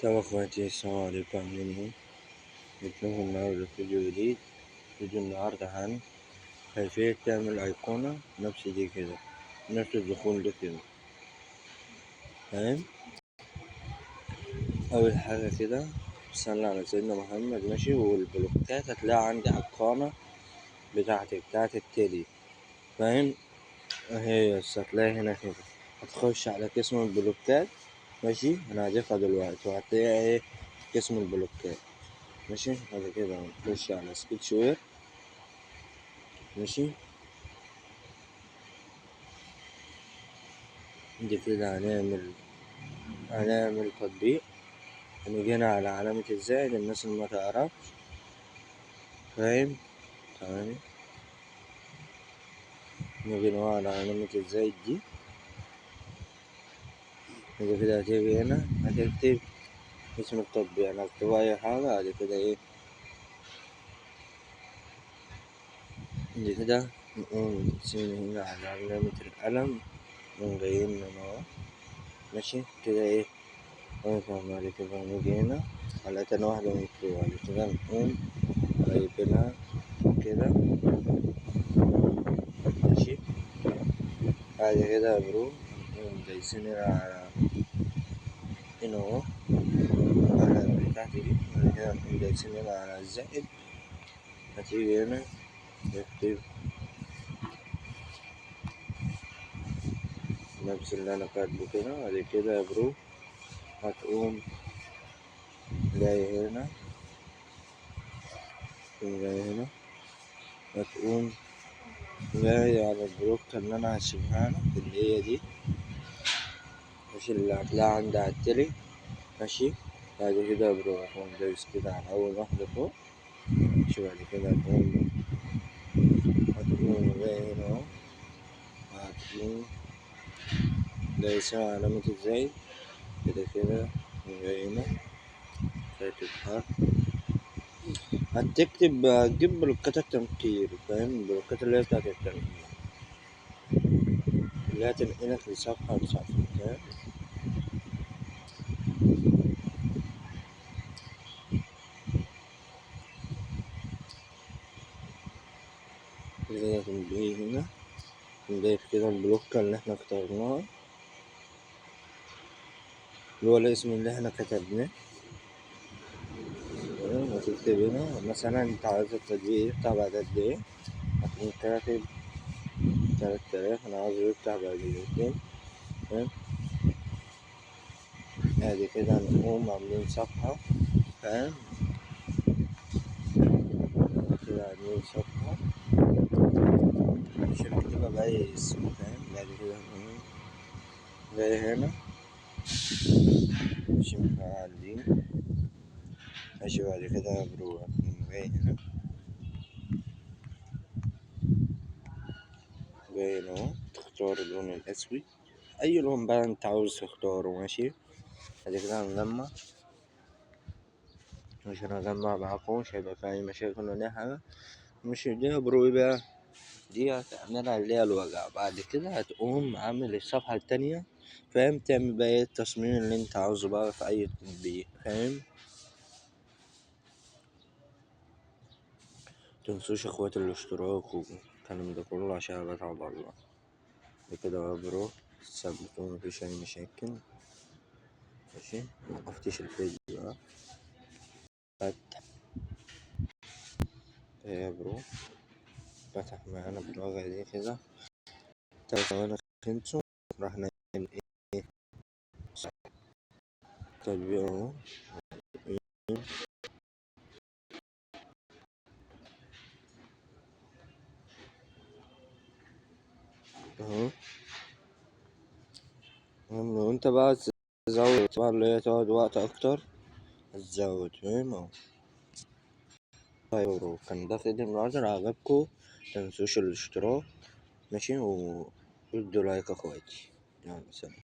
طب اخواتي السلام عليكم، عاملين ايه؟ جبت لكم النهارده فيديو جديد. فيديو النهارده عن كيفية تعمل أيقونة نفس دي كده، نفس الدخول ده كده. فاهم؟ أول حاجة كده صلي على سيدنا محمد، ماشي. والبلوكات هتلاقيها عندي على القناة بتاعت التيلي. فاهم؟ اهي بس هتلاقي هنا كده، هتخش على قسم البلوكات، ماشي. أنا هضيفها دلوقتي وهتلاقي ايه قسم البلوكات، ماشي. بعد كده هنخش على سكتش وير، ماشي. دي كده هنعمل تطبيق. هنيجي على علامة الزائد، الناس اللي ما تعرفش. فاهم؟ تمام. نيجي على علامة الزائد دي. بعد كده هتيجي هنا هتكتب اسم التطبيق، أنا هكتب أي حاجة. بعد كده ايه، بعد كده نقوم هنا على علامة القلم، نقوم جايين من اهو، ماشي كده ايه. بعد كده نيجي هنا على تاني واحدة مكتوبة، بعد كده نقوم جايبينها كده، ماشي. بعد كده يا برو نقوم دايسين هنا على هنا اهو، على بتاعتي دي. بعد كده نقوم دايسين هنا على الزائد، هتيجي هنا نكتب نفس اللي أنا كاتبه كده. بعد كده يا برو هتقوم جاي هنا، هتقوم جاي على البلوك اللي أنا هسيبها لك، اللي هي دي، ماشي، اللي هتلاقيها عندي على التلي، ماشي. بعد كده يا برو هتقوم دايس كده على أول واحدة فوق، ماشي. بعد كده هتقوم جاي هنا اهو، هتقوم دايس على علامة الزائد كده كده، جاي هنا كاتب حرف. هتجيب بلوكات التنقير، فاهم؟ البلوكات اللي هي بتاعت التنقير، اللي هي تنقلك لصفحة لصفحة، فاهم؟ كده تنبيه هنا، نضيف كده البلوكة اللي احنا اخترناها، اللي هو الاسم اللي احنا كتبناه. وتكتب هنا مثلا انت عايز التطبيق يفتح بعد قد ايه، هتقوم كاتب 3000، انا عاوزه يفتح بعد دقيقتين، فاهم؟ ادي كده نقوم عاملين صفحة، فاهم؟ كده عاملين صفحة مش هنكتبها بأي اسم، فاهم؟ بعد كده نقوم جاي هنا، مش مفعلين، ماشي. بعد كده بروح جاي هنا، جاي هنا اهو، تختار اللون الأسود، أي لون بقى أنت عاوز تختاره، ماشي. بعد كده هنجمع، عشان أجمع معاكم مش هيبقى فيه أي مشاكل ولا حاجة. مش دي يا برو بقى، دي هتعملها اللي هي الوجع. بعد كده هتقوم عامل الصفحة التانية، فاهم؟ تعمل بقى ايه التصميم اللي انت عاوزه بقى في أي تطبيق، فاهم؟ متنسوش اخوات الاشتراك والكلام ده كله عشان بتعب على الله. كده يا برو ثبتوا، مفيش أي مشاكل، ماشي. موقفتش الفيديو ها، فتح يا برو، فتح معانا باللغة دي كده. تلات ثواني خلصوا، راح نعمل ايه تطبيق اهو، اهو. المهم لو انت بقى تزود طبعا اللي هي تقعد وقت اكتر هتزود، فاهم؟ اهو. طيب يا برو، كان ده فيديو النهارده، لو عجبكوا متنسوش الاشتراك، ماشي، وادوا لايك اخواتي. يلا سلام.